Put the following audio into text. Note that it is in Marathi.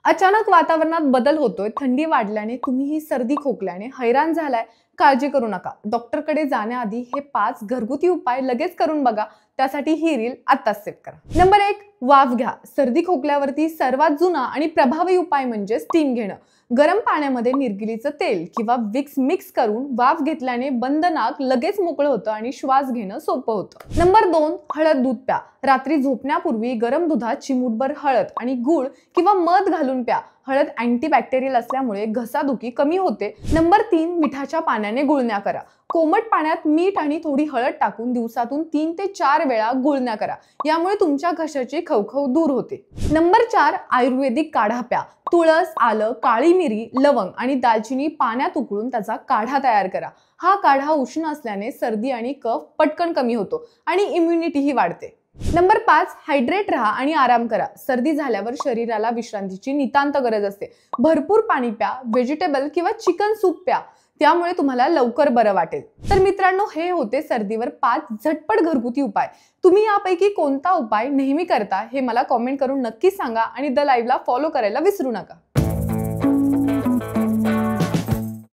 अचानक वातावरणात बदल होतोय, थंडी वाढल्याने तुम्हीही सर्दी खोकल्याने हैराण झालाय, काळजी करू नका. डॉक्टरकडे जाण्याआधी हे 5 घरगुती उपाय लगेच करून बघा. त्यासाठी ही रील आत्ताच सेव्ह करा. नंबर 1, वाफ घ्या. सर्दी खोकल्यावरती सर्वात जुना आणि प्रभावी उपाय म्हणजे स्टीम घेणं. गरम पाण्यामध्ये निर्गिलीचं तेल किंवा विक्स मिक्स करून वाफ घेतल्याने बंद नाक लगेच मोकळं होतं आणि श्वास घेणं सोपं होतं. नंबर 2, हळद दूध प्या. रात्री झोपण्यापूर्वी गरम दुधात चिमूटभर हळद आणि गूळ किंवा मध घालून प्या. हळद अँटीबॅक्टेरियल असल्यामुळे घसादुखी कमी होते. नंबर 3, मिठाच्या पाण्याने गुळण्या करा. कोमट पाण्यात मीठ आणि थोडी हळद टाकून दिवसातून 3 ते 4 वेळा गुळण्या करा. यामुळे तुमच्या घशाची खवखव दूर होते. नंबर 4, आयुर्वेदिक काढा प्या. तुळस, आलं, काळी मिरी, लवंग आणि दालचिनी पाण्यात उकळून त्याचा काढा तयार करा. हा काढा उष्ण असल्याने सर्दी आणि कफ पटकन कमी होतो आणि इम्युनिटीही वाढते. नंबर 5, हायड्रेट राहा आणि आराम करा. सर्दी झाल्यावर शरीराला विश्रांतीची नितांत गरज असते. भरपूर पाणी प्या, व्हेजिटेबल किंवा चिकन सूप प्या. त्यामुळे तुम्हाला लवकर बरं वाटेल. तर मित्रांनो, हे होते सर्दीवर 5 झटपट घरगुती उपाय. तुम्ही यापैकी कोणता उपाय नेहमी करता हे मला कॉमेंट करून नक्की सांगा आणि द लाईव्हला फॉलो करायला विसरू नका.